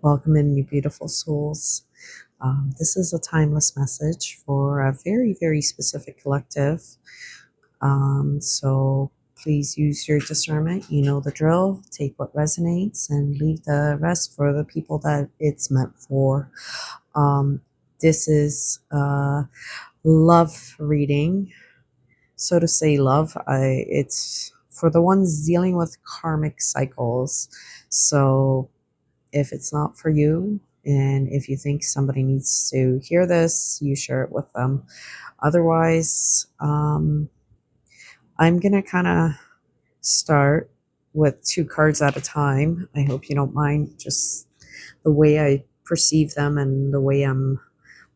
Welcome in, you beautiful souls. This is a timeless message for a very, very specific collective. So please use your discernment. You know the drill. Take what resonates and leave the rest for the people that it's meant for. This is a love reading. So to say love, it's for the ones dealing with karmic cycles. So if it's not for you, and if you think somebody needs to hear this, you share it with them. Otherwise, I'm going to kind of start with 2 cards at a time. I hope you don't mind just the way I perceive them and the way I'm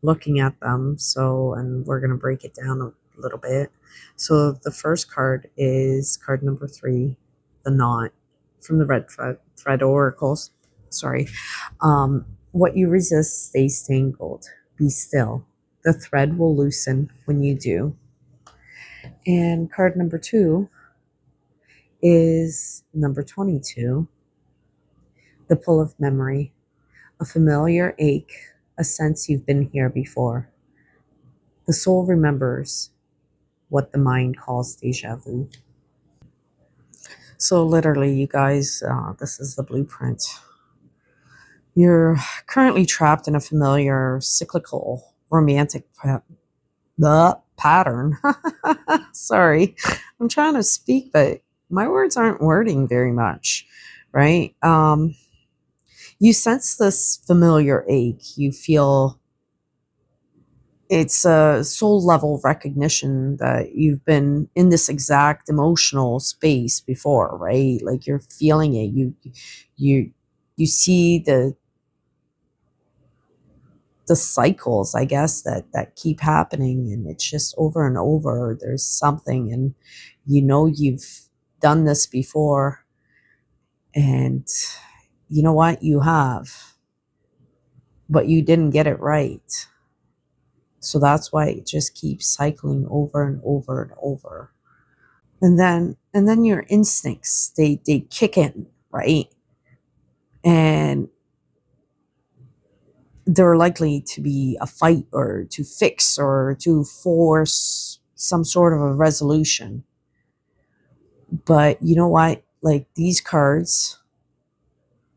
looking at them. So, and we're going to break it down a little bit. So the first card is card number 3, the knot, from the red thread oracles. Sorry. What you resist stays tangled. Be still. The thread will loosen when you do. And card number 2 is number 22, the pull of memory, a familiar ache, a sense you've been here before. The soul remembers what the mind calls deja vu. So literally, you guys, this is the blueprint. You're currently trapped in a familiar, cyclical, romantic pattern. Sorry, I'm trying to speak, but my words aren't wording very much, right? You sense this familiar ache. You feel it's a soul level recognition that you've been in this exact emotional space before, right? Like you're feeling it. You see the cycles, I guess, that keep happening, and it's just over and over. There's something, and you know you've done this before, and you know what, you have, but you didn't get it right. So that's why it just keeps cycling over and over and over. And then your instincts, they kick in, right? And they're likely to be a fight or to fix or to force some sort of a resolution. But you know what? Like these cards,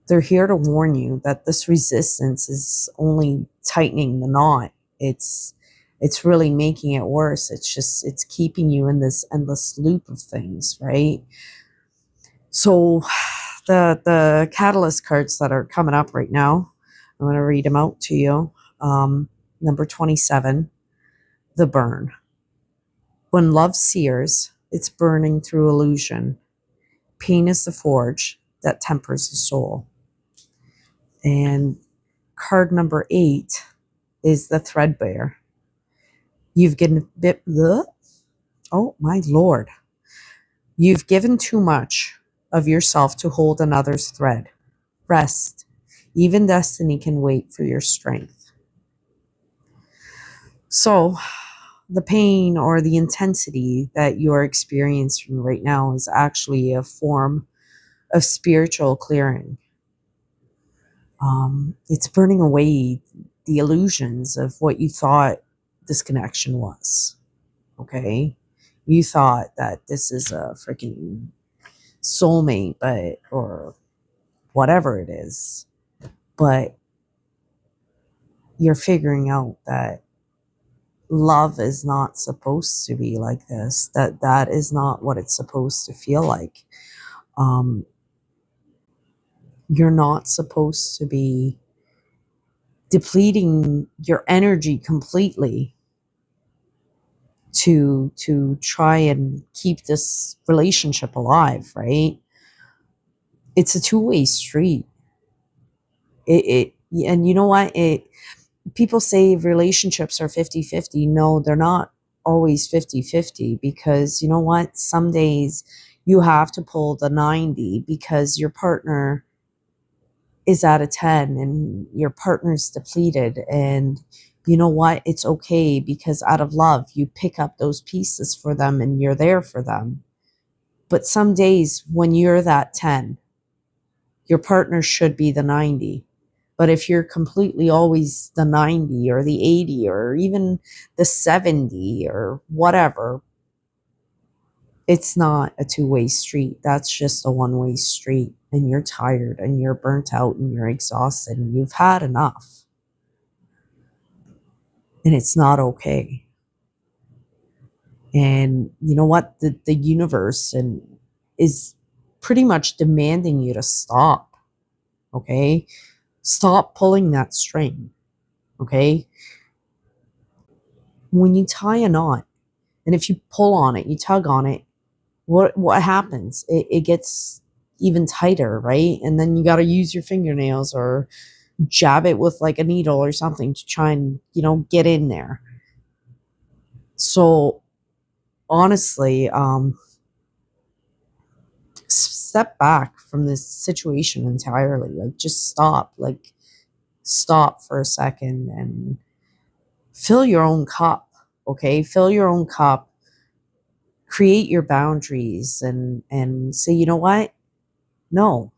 they're here to warn you that this resistance is only tightening the knot. It's really making it worse. It's keeping you in this endless loop of things, right? So the catalyst cards that are coming up right now, I'm going to read them out to you. Number 27, the burn. When love sears, it's burning through illusion. Pain is the forge that tempers the soul. And card number 8 is the threadbare. You've given oh my Lord. You've given too much of yourself to hold another's thread. Rest. Even destiny can wait for your strength. So the pain or the intensity that you're experiencing right now is actually a form of spiritual clearing. It's burning away the illusions of what you thought this connection was. Okay? You thought that this is a freaking soulmate, or whatever it is. But you're figuring out that love is not supposed to be like this, that is not what it's supposed to feel like. You're not supposed to be depleting your energy completely to try and keep this relationship alive, right? It's a two-way street. And you know what, people say relationships are 50-50. No, they're not always 50-50, because you know what? Some days you have to pull the 90 because your partner is at a 10 and your partner's depleted. And you know what? It's okay, because out of love, you pick up those pieces for them and you're there for them. But some days when you're that 10, your partner should be the 90. But if you're completely always the 90 or the 80 or even the 70 or whatever, it's not a two-way street. That's just a one-way street. And you're tired and you're burnt out and you're exhausted and you've had enough. And it's not okay. And you know what? The universe is pretty much demanding you to stop. Okay? Stop pulling that string. Okay? When you tie a knot, and if you pull on it, you tug on it, what happens? It gets even tighter, right? And then you got to use your fingernails or jab it with like a needle or something to try and, get in there. So honestly, step back from this situation entirely. Like, just stop. Like, stop for a second and fill your own cup. Okay, fill your own cup. Create your boundaries and say, you know what? No,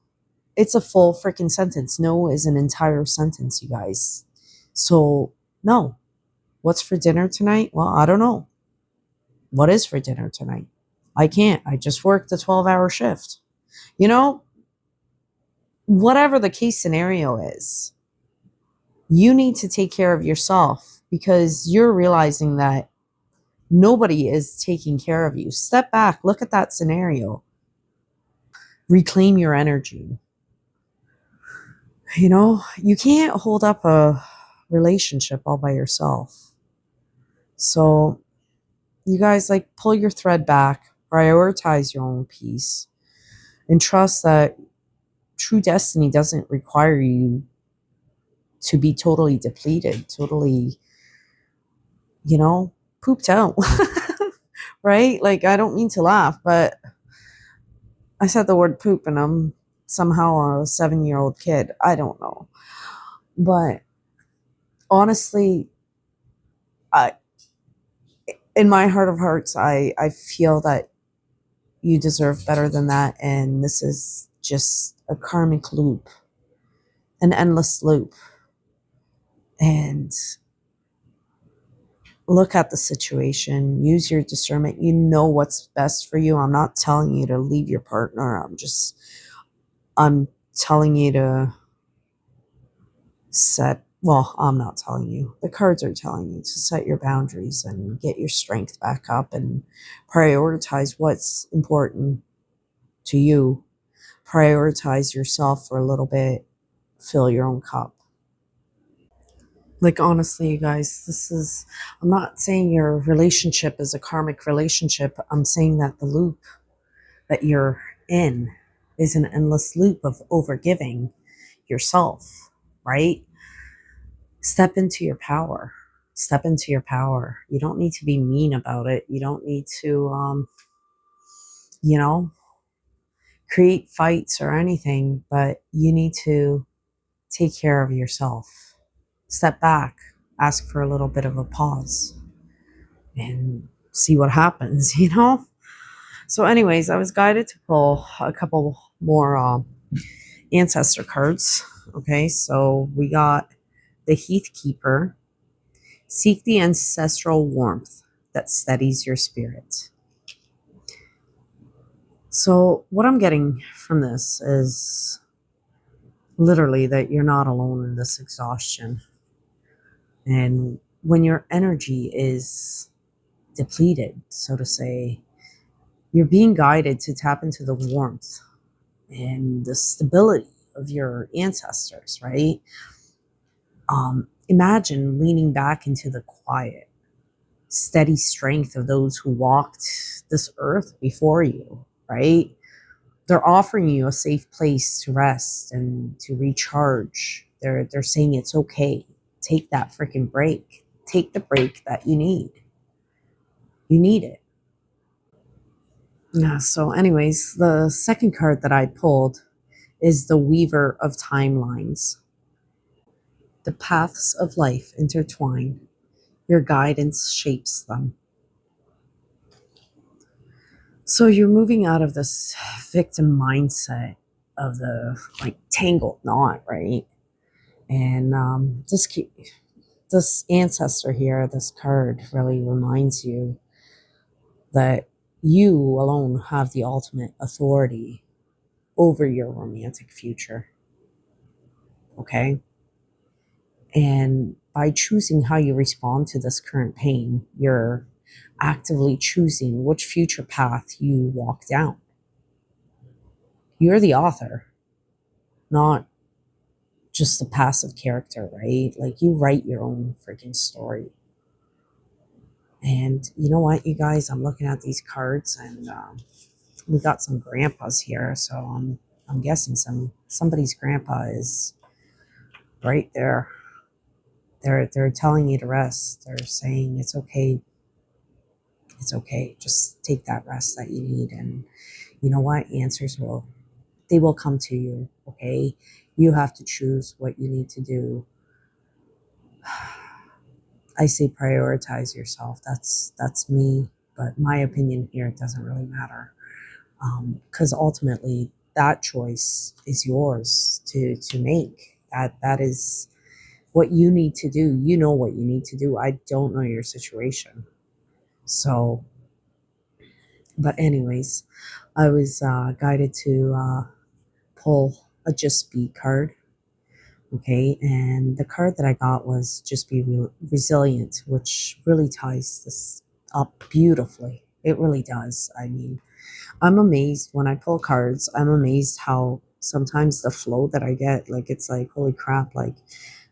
it's a full freaking sentence. No is an entire sentence, you guys. So no. What's for dinner tonight? Well, I don't know. What is for dinner tonight? I can't. I just worked a 12-hour shift. You know, whatever the case scenario is, you need to take care of yourself because you're realizing that nobody is taking care of you. Step back, look at that scenario, reclaim your energy. You can't hold up a relationship all by yourself. So, you guys, like, pull your thread back, prioritize your own peace, and trust that true destiny doesn't require you to be totally depleted, totally, pooped out. Right? Like, I don't mean to laugh, but I said the word poop and I'm somehow a 7-year-old kid. I don't know. But honestly, I, in my heart of hearts, I feel that you deserve better than that. And this is just a karmic loop, an endless loop. And look at the situation, use your discernment. You know what's best for you. I'm not telling you to leave your partner. I'm telling you to I'm not telling you. The cards are telling you to set your boundaries and get your strength back up and prioritize what's important to you. Prioritize yourself for a little bit. Fill your own cup. Like, honestly, you guys, I'm not saying your relationship is a karmic relationship. I'm saying that the loop that you're in is an endless loop of overgiving yourself, right? Step into your power. Step into your power. You don't need to be mean about it. You don't need to, you know, create fights or anything, but you need to take care of yourself. Step back, ask for a little bit of a pause and see what happens, So anyways, I was guided to pull a couple more ancestor cards. Okay, so we got the Heath Keeper. Seek the ancestral warmth that steadies your spirit. So what I'm getting from this is literally that you're not alone in this exhaustion. And when your energy is depleted, so to say, you're being guided to tap into the warmth and the stability of your ancestors, right? Imagine leaning back into the quiet, steady strength of those who walked this earth before you, right? They're offering you a safe place to rest and to recharge. They're saying it's okay. Take that freaking break. Take the break that you need. You need it. Yeah, so anyways, the second card that I pulled is the Weaver of Timelines. The paths of life intertwine. Your guidance shapes them. So you're moving out of this victim mindset of the tangled knot, right? And this ancestor here, this card really reminds you that you alone have the ultimate authority over your romantic future. Okay? And by choosing how you respond to this current pain, you're actively choosing which future path you walk down. You're the author, not just the passive character, right? Like, you write your own freaking story. And you know what, you guys? I'm looking at these cards, and we got some grandpas here, so I'm guessing somebody's grandpa is right there. They're telling you to rest. They're saying it's okay. It's okay. Just take that rest that you need, and you know what? Answers will come to you. Okay, you have to choose what you need to do. I say prioritize yourself. That's me, but my opinion here doesn't really matter, because ultimately that choice is yours to make. That is what you need to do. You know what you need to do. I don't know your situation, so. But anyways, I was guided to pull a Just Be card. Okay, and the card that I got was Just Be Resilient, which really ties this up beautifully. It really does. I mean, I'm amazed when I pull cards. I'm amazed how sometimes the flow that I get, like, it's like, holy crap, like,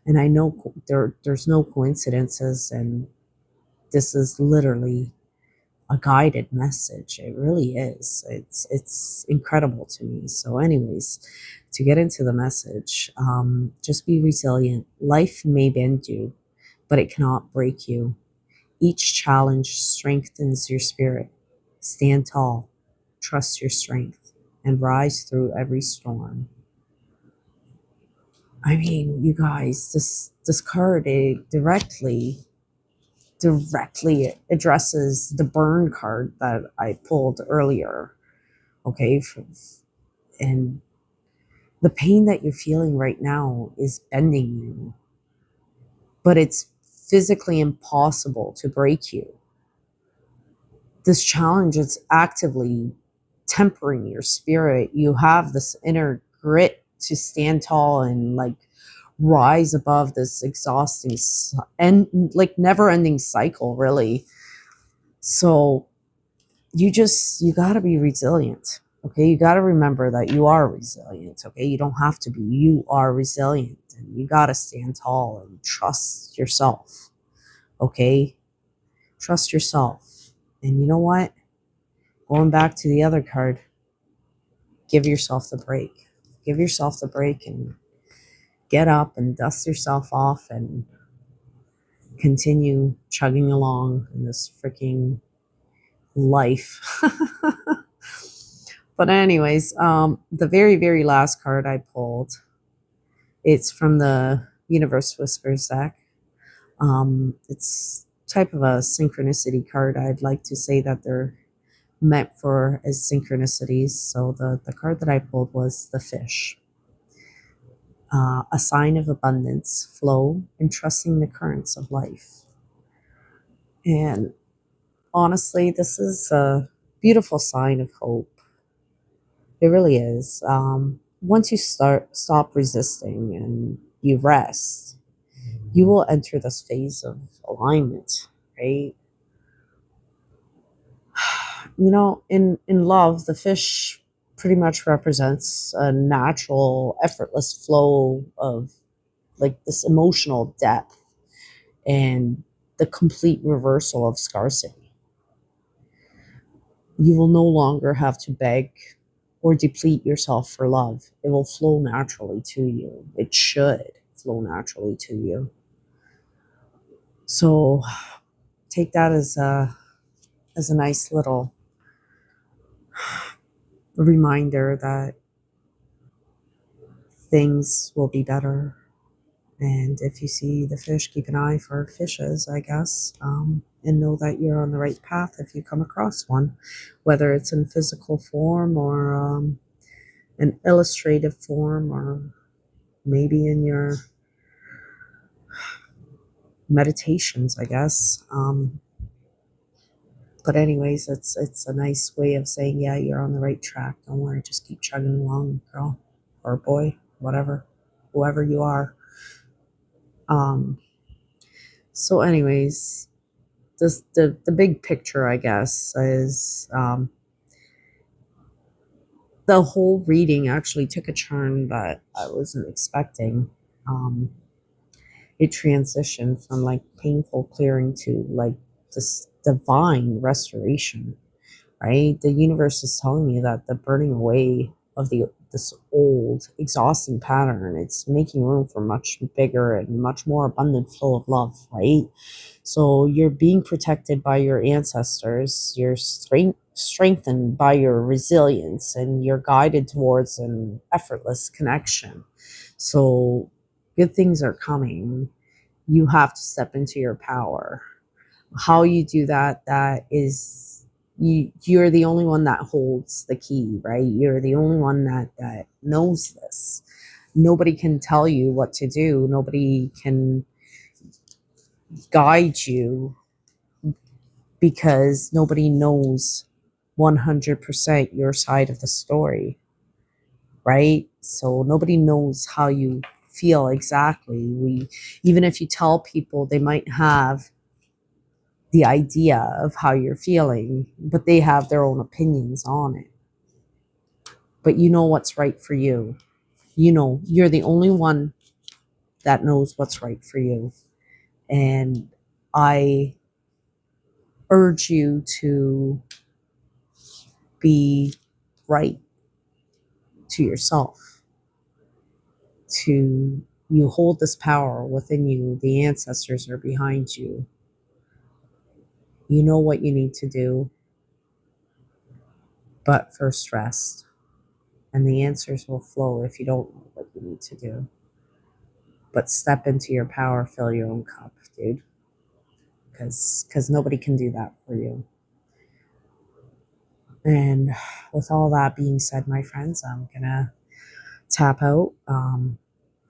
and I know there's no coincidences, and this is literally a guided message. It really is. It's incredible to me. So anyways, to get into the message, just be resilient. Life may bend you, but it cannot break you. Each challenge strengthens your spirit. Stand tall, trust your strength, and rise through every storm. I mean, you guys, this card, it directly addresses the burn card that I pulled earlier. Okay, and the pain that you're feeling right now is bending you, but it's physically impossible to break you. This challenge is actively tempering your spirit. You have this inner grit to stand tall and, like, rise above this exhausting and, like, never ending cycle, really. So you got to be resilient. Okay, you got to remember that you are resilient. Okay, you don't have to be. You are resilient, and you got to stand tall and trust yourself. Okay, trust yourself. And you know what? Going back to the other card, give yourself the break. Give yourself the break and get up and dust yourself off and continue chugging along in this freaking life. But anyways, the very, very last card I pulled, it's from the Universe Whispers deck. It's type of a synchronicity card. I'd like to say that they're meant for as synchronicities. So the card that I pulled was the fish. A sign of abundance, flow, and trusting the currents of life. And honestly, this is a beautiful sign of hope. It really is. Once you stop resisting and you rest, you will enter this phase of alignment, right? You know, in love, the fish pretty much represents a natural, effortless flow of, like, this emotional depth and the complete reversal of scarcity. You will no longer have to beg or deplete yourself for love. It will flow naturally to you. It should flow naturally to you. So take that as a nice little reminder that things will be better. And if you see the fish, keep an eye for fishes, I guess, and know that you're on the right path if you come across one, whether it's in physical form or an illustrative form, or maybe in your meditations, I guess. But anyways, it's a nice way of saying, yeah, you're on the right track. Don't worry, just keep chugging along, girl or boy, whatever, whoever you are. Um, so anyways, the big picture, I guess, is the whole reading actually took a turn that I wasn't expecting. Um, it transitioned from like painful clearing to like this divine restoration, right? The universe is telling me that the burning away of the this old exhausting pattern, it's making room for much bigger and much more abundant flow of love, right? So you're being protected by your ancestors, you're strengthened by your resilience, and you're guided towards an effortless connection. So good things are coming. You have to step into your power. How you do that, that is, you're the only one that holds the key, right? You're the only one that knows this. Nobody can tell you what to do. Nobody can guide you because nobody knows 100% your side of the story, right? So nobody knows how you feel exactly. Even if you tell people, they might have the idea of how you're feeling, but they have their own opinions on it. But you know what's right for you. You know, you're the only one that knows what's right for you. And I urge you to be right to yourself. To you hold this power within you. The ancestors are behind you. You know what you need to do, but first rest. And the answers will flow if you don't know what you need to do. But step into your power, fill your own cup, dude. Because nobody can do that for you. And with all that being said, my friends, I'm gonna tap out.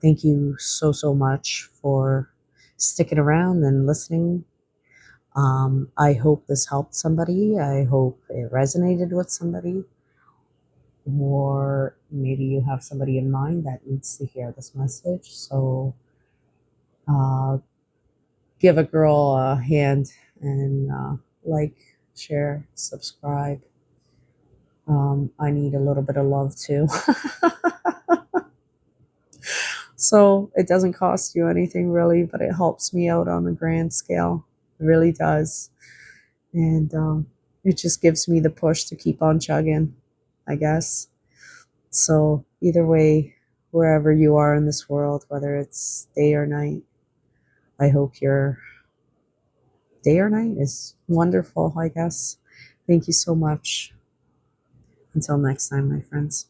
Thank you so much for sticking around and listening. I hope this helped somebody. I hope it resonated with somebody. Or maybe you have somebody in mind that needs to hear this message. So uh, give a girl a hand and like, share, subscribe. I need a little bit of love too. So it doesn't cost you anything really, but it helps me out on a grand scale. It really does. And it just gives me the push to keep on chugging, I guess. So either way, wherever you are in this world, whether it's day or night, I hope your day or night is wonderful, I guess. Thank you so much. Until next time, my friends.